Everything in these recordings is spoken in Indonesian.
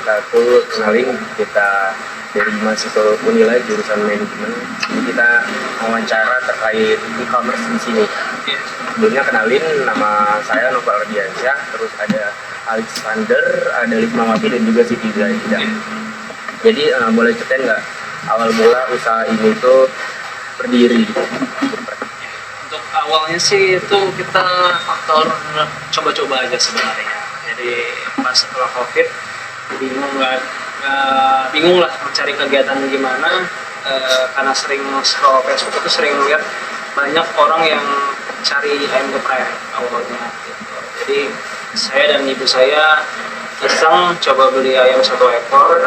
satu kenalin kita dari mahasiswa Unila jurusan manajemen. Jadi kita wawancara terkait e-commerce di sini. Sebelumnya kenalin, nama saya Novel Ardiansyah, terus ada Alexander, ada Lismawati dan juga Siti Zaidah. Jadi boleh ceritain nggak awal mula usaha ini tuh berdiri? Untuk awalnya sih itu kita faktor coba-coba aja sebenarnya. Jadi pas setelah COVID bingung lah mencari kegiatan gimana, karena sering scroll Facebook itu sering lihat banyak orang yang cari ayam geprek awalnya gitu. Jadi saya dan ibu saya iseng coba beli ayam 1 ekor.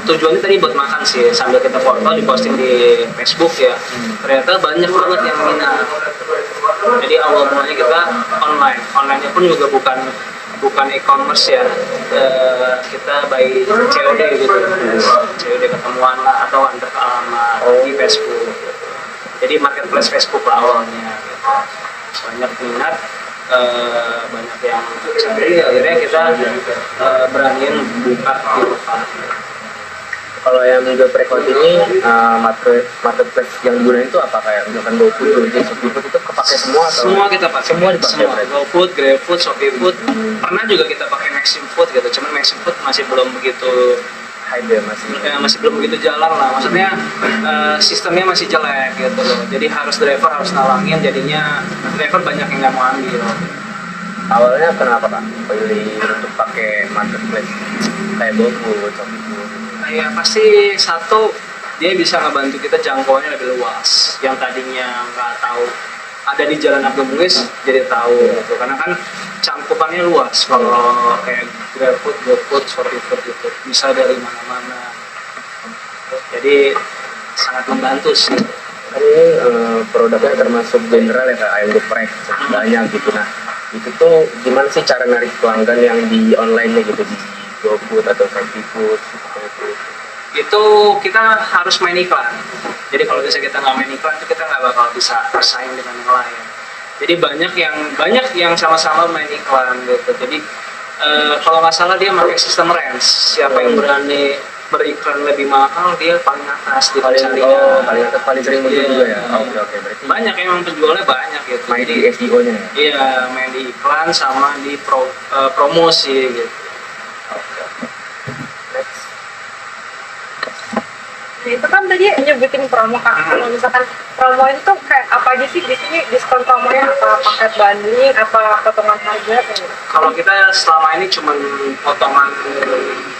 Tujuannya tadi buat makan sih, sambil kita foto diposting di Facebook ya. Ternyata banyak banget yang minat. Jadi awal mulanya kita onlinenya pun juga bukan e-commerce ya, kita by COD gitu, COD ketemuan lah atau antar ke alamat di Facebook. Jadi marketplace Facebook lah awalnya gitu. Banyak minat, banyak yang cari, akhirnya kita beraniin buka di depan. Kalau yang geprek ini marketplace yang digunakan itu apa, kayak misalkan GoFood, Gojek, ShopeeFood itu kepake semua atau? Semua kita pakai. Semua dipakai. Semua. GoFood, GrabFood, ShopeeFood. Pernah juga kita pakai MaximFood gitu. Cuman MaximFood masih belum begitu hype ya, masih belum begitu jalan lah. Maksudnya sistemnya masih jelek gitu loh. Jadi driver harus nalangin, jadinya driver banyak yang nggak mau ambil. Awalnya kenapa Pak pilih untuk pakai marketplace kayak GoFood, ShopeeFood? Ya pasti satu, dia bisa ngebantu kita jangkauannya lebih luas. Yang tadinya nggak tahu ada di Jalan Abdul Muiz jadi tahu gitu. Karena kan cangkupannya luas. Kalau kayak GrabFood, GoFood, ShopeeFood itu bisa dari mana-mana. Jadi sangat membantu sih. Ini produknya termasuk general ya, kayak ayam geprek banyak gitu. Nah itu tuh gimana sih cara narik pelanggan yang di online-nya gitu, di GoFood atau ShopeeFood gitu? Itu kita harus main iklan. Jadi kalau bisa kita nggak main iklan itu kita nggak bakal bisa bersaing dengan yang lain. Jadi banyak yang sama-sama main iklan gitu. Jadi kalau nggak salah dia pakai sistem range. Siapa yang berani beriklan lebih mahal dia paling atas di carinya. Paling sering muncul juga ya. Oke, berarti banyak emang penjualnya banyak gitu. Main di SEO-nya ya. Iya, main di iklan sama di promosi gitu. Nah itu kan tadi nyebutin promo Kak. Kalau misalkan promo itu tuh kayak apa aja sih di sini, diskon promonya apa, paket bundling, apa potongan harga gitu? Kalau kita selama ini cuma potongan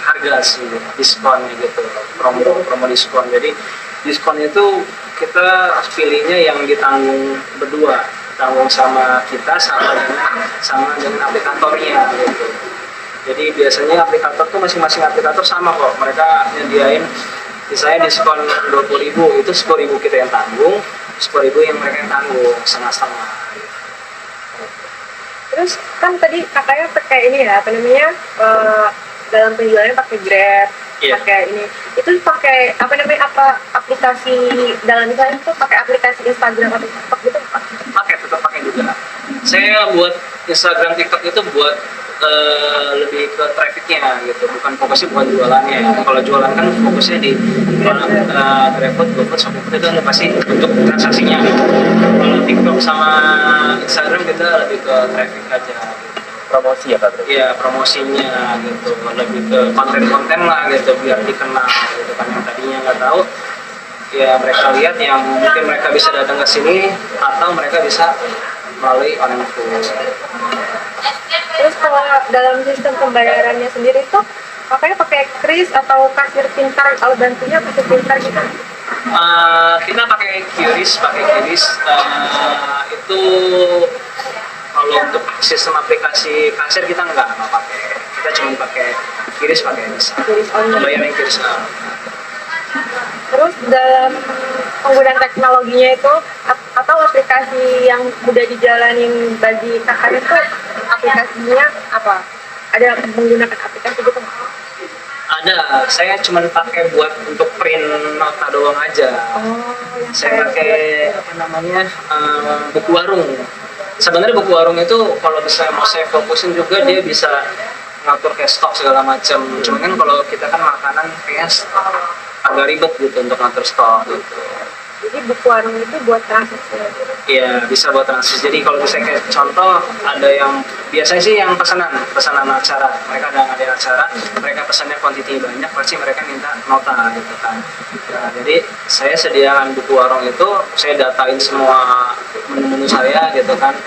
harga sih, diskonnya gitu, promo diskon. Jadi diskon itu kita pilihnya yang ditanggung berdua, tanggung sama kita sama dengan aplikatornya gitu. Jadi biasanya aplikator tuh masing-masing aplikator sama kok, mereka nyediain misalnya diskon 20.000, itu 10.000 kita yang tanggung, 10.000 yang mereka yang tanggung, setengah-setengah. Terus kan tadi kakaknya pakai ini ya, apa namanya, dalam penjualannya pakai Grab, pakai ini, itu pakai apa namanya, apa aplikasi dalam misalnya itu pakai aplikasi Instagram atau TikTok gitu Pak? Tetap pakai juga. Saya buat Instagram, TikTok itu buat lebih ke trafficnya gitu, fokusnya bukan jualannya. Kalau jualan kan fokusnya di GrabFood, GoFood, ShopeeFood itu pasti untuk transaksinya. Kalau TikTok sama Instagram kita lebih ke traffic aja gitu. Promosi ya Pak? Iya, promosinya gitu, lebih ke konten-konten lah gitu, biar dikenal gitu kan. Yang tadinya nggak tahu ya mereka lihat, yang mungkin mereka bisa datang ke sini atau mereka bisa melalui online food. Terus kalau dalam sistem pembayarannya sendiri tuh kakaknya pakai kris atau kasir pintar, kalau bantunya kasir pintar gitu? Kita pakai QRIS. Itu kalau untuk sistem aplikasi kasir kita nggak pakai, kita cuma pakai QRIS, bisa bayar yang QRIS. Terus dalam penggunaan teknologinya itu atau aplikasi yang udah dijalanin bagi kakaknya itu aplikasinya apa? Ada menggunakan aplikasi gitu nggak? Ada, saya cuma pakai buat untuk print nota doang aja. Saya pakai buku warung. Sebenarnya buku warung itu kalau bisa mau saya fokusin juga, dia bisa ngatur kayak stok segala macam. Cuman kan kalau kita kan makanan kayaknya agak ribet gitu untuk ngatur stok gitu. Jadi buku warung itu buat transaksi. Iya, bisa buat transis. Jadi kalau misalnya kayak contoh, ada yang biasanya sih yang pesanan acara. Mereka ada ngadain acara, mereka pesannya kuantiti banyak, pasti mereka minta nota gitu kan. Nah, jadi saya sediakan buku warung itu, saya datain semua menu-menu saya gitu kan,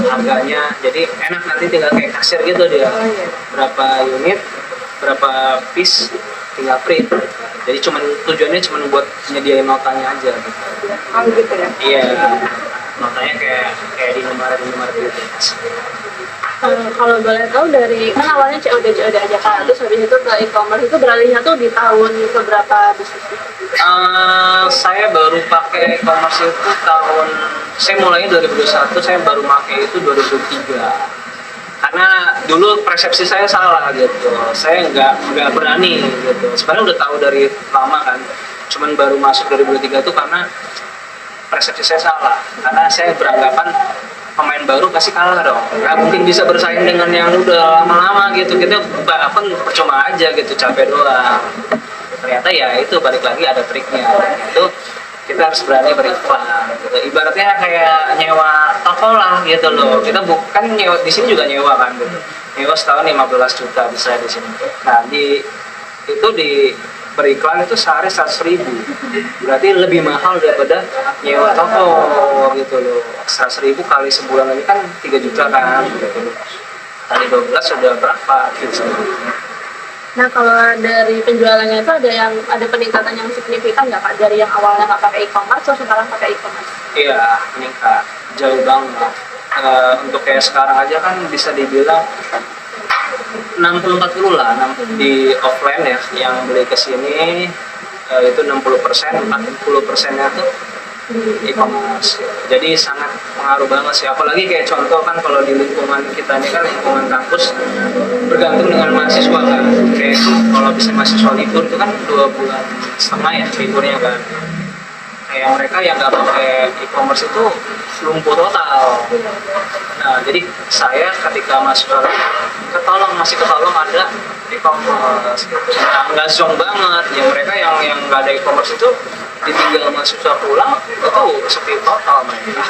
harganya. Jadi enak, nanti tinggal kayak kasir gitu dia. Oh iya. Berapa unit, berapa piece, tinggal print. Jadi tujuannya cuma buat nyediain notanya aja gitu. Oh gitu ya. Iya, notanya kayak di nomor gitu. Kalau boleh tahu dari kan awalnya COD aja kan, terus habis itu ke e-commerce itu beralihnya tuh di tahun keberapa bisnis? Saya baru pakai e-commerce itu saya mulainya 2021, saya baru pakai itu 2003. Karena dulu persepsi saya salah gitu, saya nggak berani gitu. Sebenarnya udah tahu dari lama kan, cuman baru masuk 2003 tuh karena persepsi saya salah. Karena saya beranggapan pemain baru pasti kalah dong, nggak mungkin bisa bersaing dengan yang udah lama-lama gitu. Kita balapan percuma aja gitu, capek doang. Ternyata ya itu balik lagi ada triknya. Itu kita harus berani beriklan gitu. Ibaratnya kayak nyewa toko lah gitu loh. Kita bukan nyewa, di sini juga nyewa kan gitu. Nyewa setahun 15 juta bisa di sini. Nah, di beriklan itu sehari 100.000. Berarti lebih mahal daripada nyewa toko gitu loh. 100.000 kali sebulan lagi kan 3 juta kan gitu loh. Kali 12 sudah berapa gitu. Nah kalau dari penjualannya itu ada peningkatan yang signifikan nggak Pak dari yang awalnya nggak pakai e-commerce terus sekarang pakai e-commerce? Iya, meningkat jauh banget. Untuk kayak sekarang aja kan bisa dibilang 60-40 lah di offline ya, yang beli ke sini itu 60%, 40%-nya tuh e-commerce. Jadi sangat pengaruh banget sih. Apalagi kayak contoh kan kalau di lingkungan kita ini kan lingkungan kampus bergantung dengan mahasiswa kan. Kayak kalau bisa mahasiswa libur itu kan 2,5 bulan ya liburnya kan. Kayak mereka yang nggak pakai e-commerce itu lumpuh total. Nah, jadi saya ketika masuk masih ketolong ada e-commerce gitu. Nah, nggak zong banget. Yang mereka yang nggak ada e-commerce itu ditinggal mahasiswa pulang itu sepi total mereka.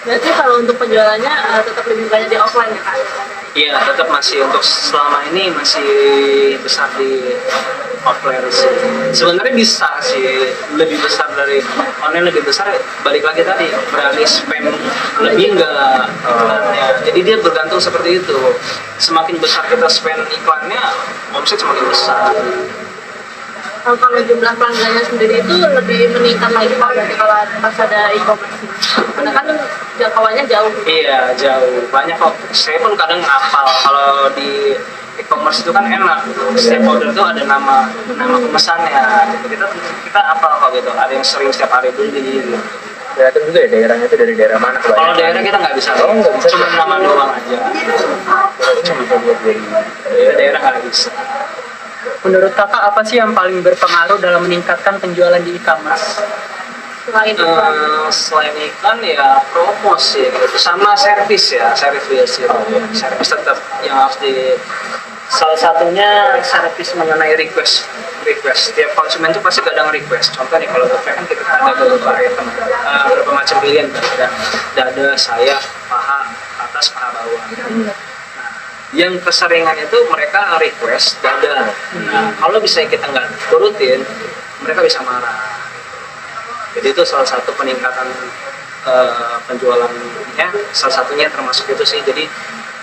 Berarti kalau untuk penjualannya tetap lebih banyak di offline ya Kak? Iya, tetap masih untuk selama ini masih besar di offline sih. Sebenarnya bisa sih lebih besar dari online, lebih besar balik lagi tadi berani spend lebih enggak iklannya. Jadi dia bergantung seperti itu. Semakin besar kita spend iklannya, omset semakin besar. Kalau jumlah pelanggannya sendiri itu lebih meningkat lagi Pak berarti kalau pas ada e-commerce. Karena kan jangkauannya jauh. Iya, jauh. Banyak kok. Saya pun kadang ngapal kalau di e-commerce itu kan enak. Setiap order itu ada nama pemesannya. Gitu. Kita apal kok gitu. Ada yang sering setiap hari beli gitu. Kelihatan juga ya daerahnya itu dari daerah mana kebanyakan. Kalau daerah kita nggak bisa. Oh, nggak bisa. Cuma nama doang aja. Cuma buat dari Daerah nggak bisa. Menurut kakak apa sih yang paling berpengaruh dalam meningkatkan penjualan di e-commerce? Selain iklan. Selain iklan ya promosi gitu. Sama servis ya, servis gitu. Servis tetap yang harus salah satunya servis mengenai request. Setiap konsumen itu pasti kadang request. Contoh nih kalau GoPay kan kita ada beberapa item, beberapa macam pilihan kan. Ada dada, sayap, paha atas, paha bawah. Yang keseringan itu mereka request dada. Nah, kalau bisa kita nggak turutin, mereka bisa marah. Jadi itu salah satu peningkatan penjualannya, salah satunya termasuk itu sih. Jadi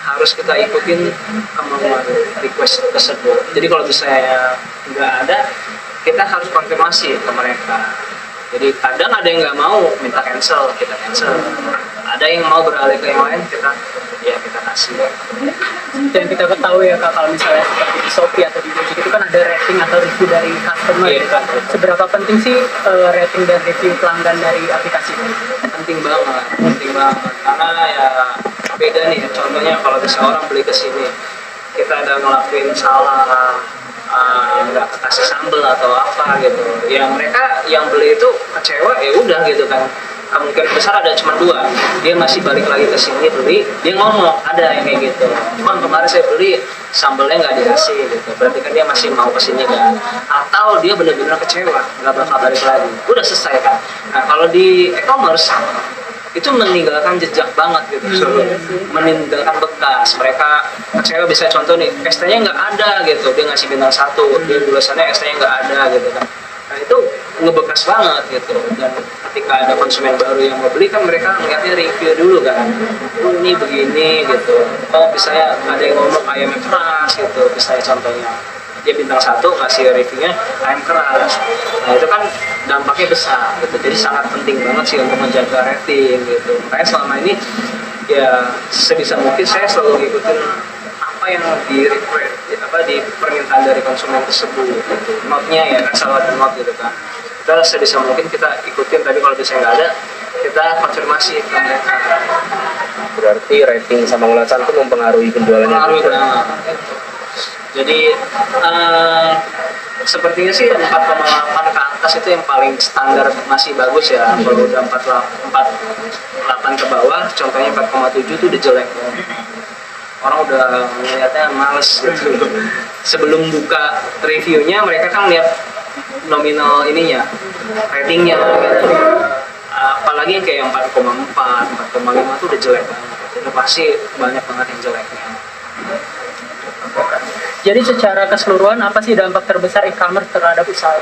harus kita ikutin kemauan request tersebut. Jadi kalau misalnya nggak ada, kita harus konfirmasi ke mereka. Jadi kadang ada yang nggak mau minta cancel, kita cancel. Ada yang mau beralih ke yang lain, kita kasih. Dan kita ketahui ya Kak, kalau misalnya seperti di Shopee atau di Gojek itu kan ada rating atau review dari customer. Iya, gitu. Seberapa penting sih rating dan review pelanggan dari aplikasi ini? Penting banget. Karena ya beda nih. Contohnya kalau misalnya orang beli ke sini, kita ada ngelakuin salah, nggak kasih sambel atau apa gitu. Ya mereka yang beli itu kecewa ya udah gitu kan. Kemungkinan besar ada cuma 2, dia masih balik lagi ke sini beli, dia ngomong ada yang kayak gitu, bang kemarin saya beli sambelnya nggak dikasih gitu, berarti kan dia masih mau kesini kan, atau dia benar-benar kecewa nggak bakal balik lagi, udah selesai kan. Nah kalau di e-commerce itu meninggalkan jejak banget gitu, meninggalkan bekas. Mereka kecewa, bisa contoh nih, ST-nya nggak ada gitu, dia ngasih bintang 1, dia tulisannya ST-nya nggak ada gitu kan. Nah itu ngebekas banget gitu, dan ketika ada konsumen baru yang mau beli kan mereka ngeliatnya review dulu kan, oh ini begini gitu, oh misalnya ada yang ngomong ayamnya keras gitu, misalnya contohnya dia bintang 1 ngasih reviewnya ayam keras. Nah itu kan dampaknya besar gitu, jadi sangat penting banget sih untuk menjaga rating gitu. Makanya selama ini ya sebisa mungkin saya selalu ngikutin apa yang di request, di permintaan dari konsumen tersebut gitu. Note-nya ya kan selalu ada note gitu kan, kita sebisa mungkin kita ikutin, tapi kalau misalnya nggak ada kita konfirmasi ke mereka. Berarti rating sama ulasan itu mempengaruhi penjualannya. Pengaruh banget gitu. Jadi sepertinya sih 4,8 ke atas itu yang paling standar, masih bagus ya. Kalau udah 4,8 ke bawah, contohnya 4,7 itu udah jelek banget. Orang udah melihatnya males gitu. Sebelum buka reviewnya mereka kan lihat nominal ininya, ratingnya gitu. Apalagi yang kayak 4,4, 4,5 itu udah jelek banget. Jadi pasti banyak banget yang jeleknya. Jadi secara keseluruhan apa sih dampak terbesar e-commerce terhadap usaha?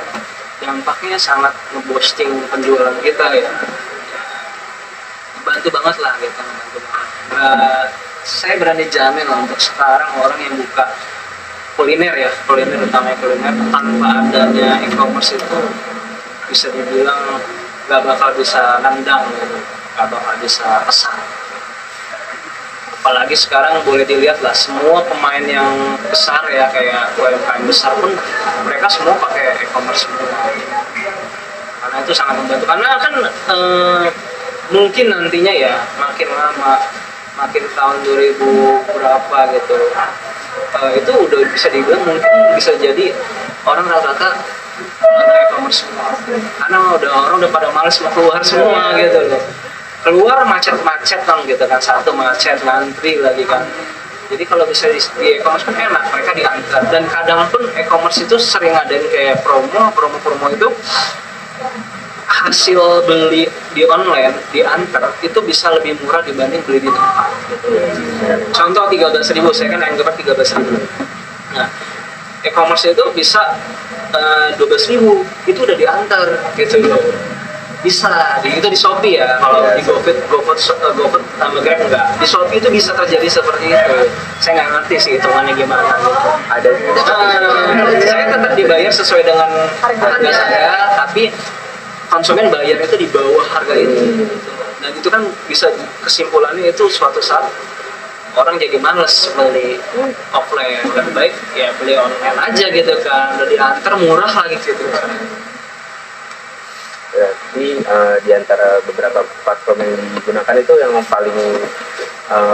Dampaknya sangat nge-boosting penjualan kita ya. Bantu banget lah gitu, bantu banget. Saya berani jamin lah untuk sekarang orang yang buka kuliner ya, kuliner utamanya kuliner, tanpa adanya e-commerce itu bisa dibilang nggak bakal bisa nendang gitu, nggak bakal bisa pesan. Apalagi sekarang boleh dilihat lah, semua pemain yang besar ya, kayak UMKM besar pun mereka semua pakai e-commerce semua. Karena itu sangat membantu, karena kan mungkin nantinya ya makin lama, makin tahun 2000 berapa gitu, itu udah bisa dibilang mungkin bisa jadi orang rata-rata e-commerce semua. Karena orang udah pada males mau keluar semua gitu loh. Keluar macet-macet kan gitu kan, satu macet, ngantri lagi kan. Jadi kalau bisa di e-commerce kan enak, mereka diantar. Dan kadang pun e-commerce itu sering ngadain kayak promo itu hasil beli di online diantar itu bisa lebih murah dibanding beli di tempat gitu. Contoh 13.000, saya kan anggap 13.000. Nah, e-commerce itu bisa 12.000 itu udah diantar gitu loh. Bisa itu di Shopee ya, kalau di GoFood sama Grab enggak. Di Shopee itu bisa terjadi seperti itu. Saya nggak ngerti sih hitungannya gimana gitu. Ada Saya tetap dibayar sesuai dengan harga saya, tapi konsumen bayar itu di bawah harga itu. Dan itu kan bisa, kesimpulannya itu suatu saat orang jadi males beli offline, lebih baik ya beli online aja gitu kan, udah diantar murah lagi gitu. Berarti di antara beberapa platform yang digunakan itu yang paling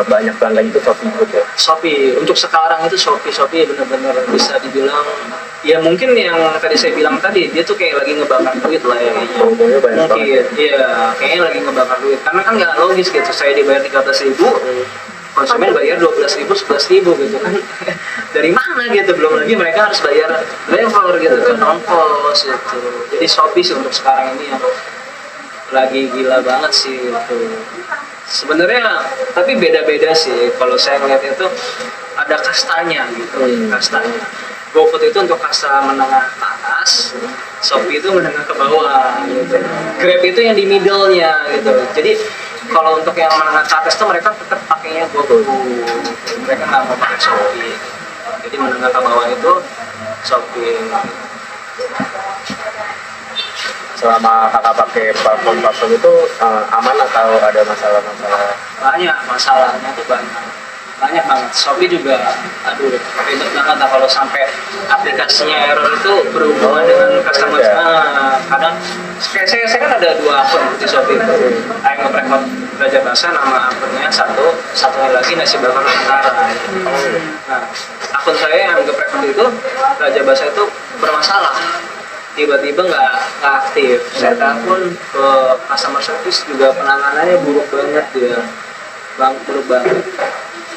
banyak pelanggan itu Shopee Food ya? Shopee, untuk sekarang itu Shopee benar-benar bisa dibilang ya, mungkin yang tadi saya bilang tadi, dia tuh kayak lagi ngebakar duit lah ya kayaknya. Untungnya banyak Mungkin, banget. iya, kayaknya lagi ngebakar duit. Karena kan nggak logis gitu, saya dibayar 13.000, konsumen bayar 12.000, 11.000 gitu kan. Dari mana gitu, belum lagi mereka harus bayar driver gitu kan, ongkos gitu. Jadi Shopee sih untuk sekarang ini yang lagi gila banget sih itu. Sebenarnya tapi beda-beda sih, kalau saya ngeliat itu ada kastanya gitu, kastanya. GoFood itu untuk kasta menengah ke atas, Shopee itu menengah ke bawah gitu. Grab itu yang di middle-nya gitu. Jadi kalau untuk yang menengah ke atas tuh mereka tetap pakainya GoFood, mereka nggak mau pakai Shopee. Jadi menengah ke bawah itu Shopee. Selama kakak pakai platform itu aman atau ada masalah-masalah? Banyak masalahnya tuh, banyak banget. Shopee juga aduh ribet banget lah kalau sampai aplikasinya error itu berhubungan dengan customer. Kadang saya kan ada 2 akun di Shopee itu, Ayam Geprek Raja Basa, nama akunnya satunya lagi Nasi Bakar Nusantara. Nah, akun saya yang Geprek itu Raja Basa itu bermasalah, tiba-tiba nggak aktif. Saya telepon ke customer service juga penanganannya buruk banget dia, buruk banget.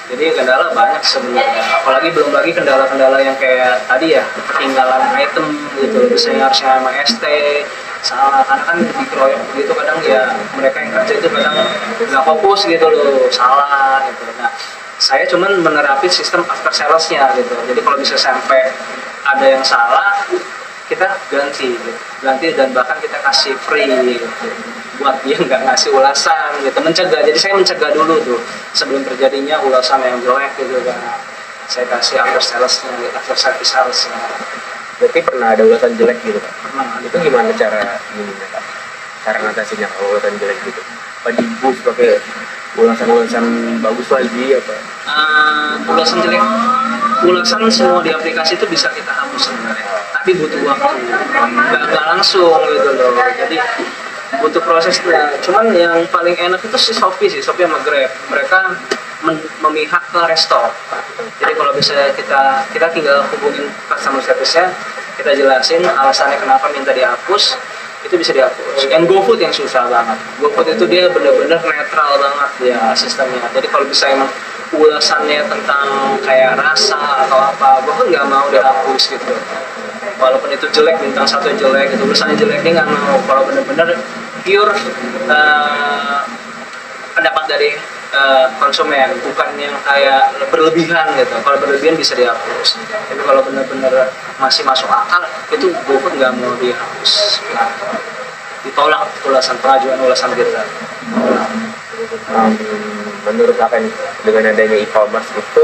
Jadi kendala banyak sebenarnya, apalagi belum lagi kendala-kendala yang kayak tadi ya, ketinggalan item gitu, misalnya harusnya sama ST, salah, karena kan dikeroyok gitu kadang ya, mereka yang kerja itu kadang nggak fokus gitu loh, salah gitu. Nah, saya cuman menerapi sistem after salesnya gitu, jadi kalau bisa sampai ada yang salah, kita ganti gitu. Ganti dan bahkan kita kasih free gitu, buat dia nggak ngasih ulasan gitu, mencegah. Jadi saya mencegah dulu tuh sebelum terjadinya ulasan yang jelek gitu kan, saya kasih after salesnya gitu, after service salesnya. Berarti pernah ada ulasan jelek gitu Pak? Pernah. Itu gimana cara ininya Pak? Cara ngatasinnya kalau ulasan jelek gitu? Apa di boost pakai ulasan-ulasan bagus lagi apa? Ulasan jelek, ulasan semua di aplikasi itu bisa kita hapus sebenarnya, tapi butuh waktu, nggak langsung gitu loh, jadi butuh prosesnya. Cuman yang paling enak itu si Shopee sama Grab, mereka memihak ke restoran. Jadi kalau bisa kita tinggal hubungin customer service-nya, kita jelasin alasannya kenapa minta dihapus, itu bisa dihapus. And GoFood yang susah banget. GoFood itu dia benar-benar netral banget ya sistemnya. Jadi kalau bisa emang ulasannya tentang kayak rasa atau apa, GoFood nggak mau dihapus gitu. Walaupun itu jelek, bintang 1 jelek, itu ulasannya jelek, dia nggak mau. Kalau benar-benar pure pendapat dari konsumen, bukan yang kayak berlebihan gitu. Kalau berlebihan bisa dihapus, tapi kalau benar-benar masih masuk akal, itu GoFood nggak mau dihapus, ditolak pengajuan ulasan kita. Menurut apa nih, dengan adanya e-commerce itu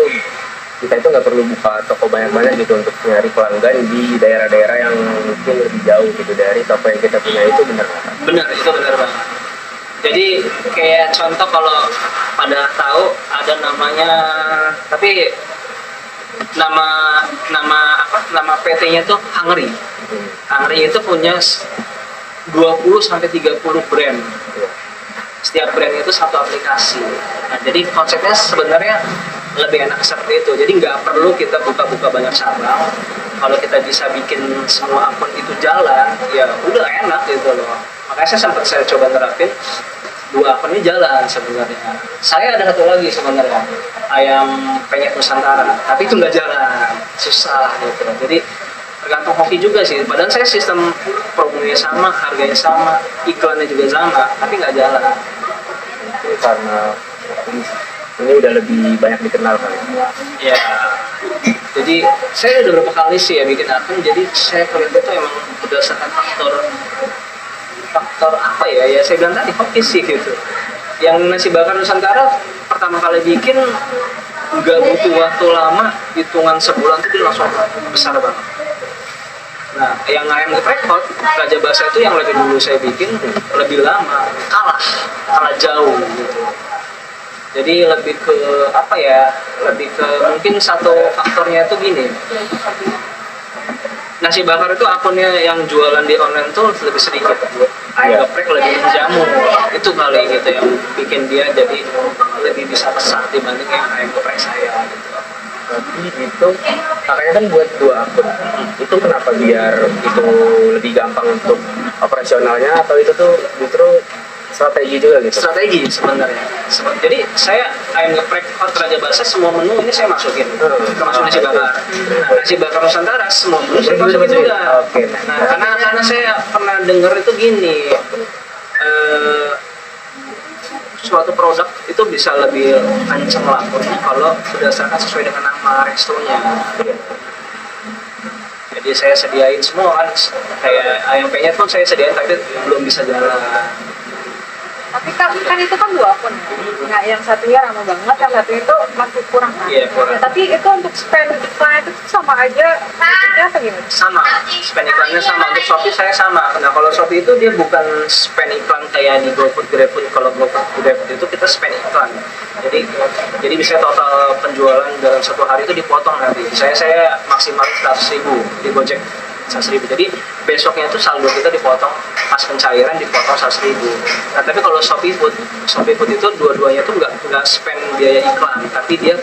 kita itu nggak perlu buka toko banyak-banyak gitu untuk nyari pelanggan di daerah-daerah yang mungkin lebih jauh gitu dari toko yang kita punya, itu benar nggak? Benar, itu benar banget. Jadi kayak contoh, kalau pada tahu ada namanya, tapi nama PT-nya tuh Hungry. Hungry itu punya 20-30 brand. Setiap brand itu satu aplikasi. Nah, jadi konsepnya sebenarnya lebih enak seperti itu. Jadi nggak perlu kita buka-buka banyak cabang. Kalau kita bisa bikin semua akun itu jalan, ya udah enak gitu loh. Makanya saya coba nerapin 2 akun ini jalan sebenarnya. Saya ada satu lagi sebenarnya, ayam penyet Nusantara, tapi itu nggak jalan, susah gitu. Jadi tergantung hoki juga sih. Padahal saya sistem promonya sama, harganya sama, iklannya juga sama, tapi nggak jalan. Itu karena ini udah lebih banyak dikenal kali. Ya, jadi saya udah berapa kali sih ya bikin akun. Jadi saya kalau itu emang berdasarkan faktor apa ya saya bilang tadi, hoki sih gitu. Yang nasi bakar Nusantara pertama kali bikin nggak butuh waktu lama, hitungan sebulan tuh dia langsung besar banget. Nah, yang ayam geprek hot Raja Basa itu yang lebih dulu saya bikin, lebih lama, kalah jauh gitu. Jadi lebih ke apa ya, lebih ke mungkin satu faktornya itu gini, nasi bakar itu akunnya yang jualan di online tuh lebih sedikit, ayam geprek lebih menjamu, itu kali gitu yang bikin dia jadi lebih bisa pesan dibanding yang ayam geprek saya gitu. Tapi itu makanya kan buat 2 akun, itu kenapa biar itu lebih gampang untuk operasionalnya, atau itu tuh justru strategi juga gitu? Strategi sebenarnya. Jadi saya ayam geprek hot Raja Basa semua menu ini saya masukin, termasuk nasi bakar. Nah, nasi bakar Nusantara semua menu saya masukin juga. Oke. Nah, karena saya pernah dengar itu gini, suatu produk itu bisa lebih kenceng lakunya kalau berdasarkan sesuai dengan nama restonya. Jadi saya sediain semua kan, kayak ayam penyet pun saya sediain tapi belum bisa jalan. Tapi kan itu kan 2 akun. Nah, yang satunya ramah banget, yang satu itu masih kurang. Iya, kurang. Ya, tapi itu untuk spend iklan itu sama aja, maksudnya apa gimana? Sama, spend iklannya sama. Untuk Shopee saya sama. Nah, kalau Shopee itu dia bukan spend iklan kayak di GoFood, GrabFood. Kalau GoFood, GrabFood itu kita spend iklan. Jadi bisa total penjualan dalam 1 hari itu dipotong nanti. Saya maksimal 100.000 di Gojek. 100.000. Jadi besoknya itu saldo kita dipotong, pas pencairan dipotong 100.000. Nah, tapi kalau Shopee Food itu dua-duanya tuh nggak spend biaya iklan, tapi dia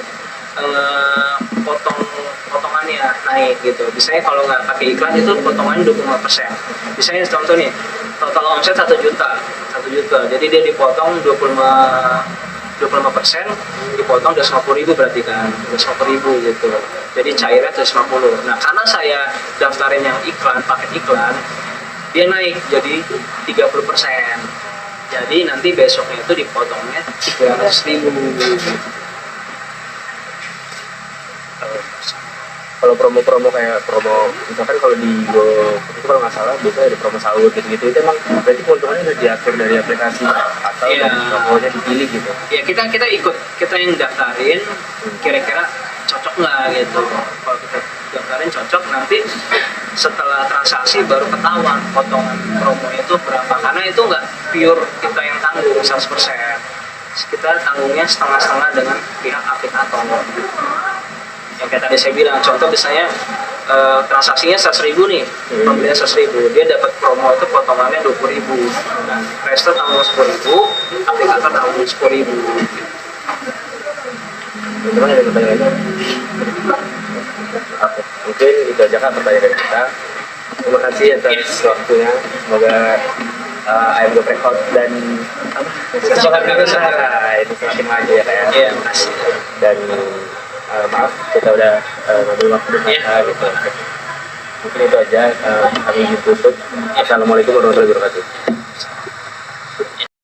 potongannya naik gitu. Biasanya kalau nggak pakai iklan itu potongannya 25%. Misalnya contoh nih, total omset 1 juta, jadi dia dipotong 25 25% dipotong 250.000 berarti kan 250.000 gitu. Jadi cairnya 250. Nah karena saya daftarin yang iklan, paket iklan, dia naik jadi 30%. Jadi nanti besoknya itu dipotongnya 300.000. Kalau promo-promo kayak promo misalkan kalau di Go itu kalau nggak salah biasanya ada promo sahur gitu-gitu itu emang berarti keuntungannya udah diatur dari aplikasi atau Iya. dari promonya dipilih gitu. Ya kita ikut, kita yang daftarin kira-kira cocok nggak gitu. Kalau kita daftarin cocok, nanti setelah transaksi baru ketahuan potongan promo itu berapa, karena itu nggak pure kita yang tanggung 100%. Kita tanggungnya setengah-setengah dengan pihak aplikator. Yang kayak tadi saya bilang, contoh misalnya transaksinya 100.000 nih, pembelian 100.000, dia dapat promo itu potongannya 20.000. Nah, resto tanggung 10.000, aplikator tanggung 10.000. Memang ada pertanyaan lagi? Oke, mungkin itu aja kan pertanyaan dari kita. Terima kasih atas waktunya. Semoga ayam geprek hot dan semangat usaha ini semakin maju ya kayak. Iya, makasih. Dan maaf kita udah ngambil waktu Iya. gitu. Mungkin itu aja kami tutup. Assalamualaikum warahmatullahi wabarakatuh.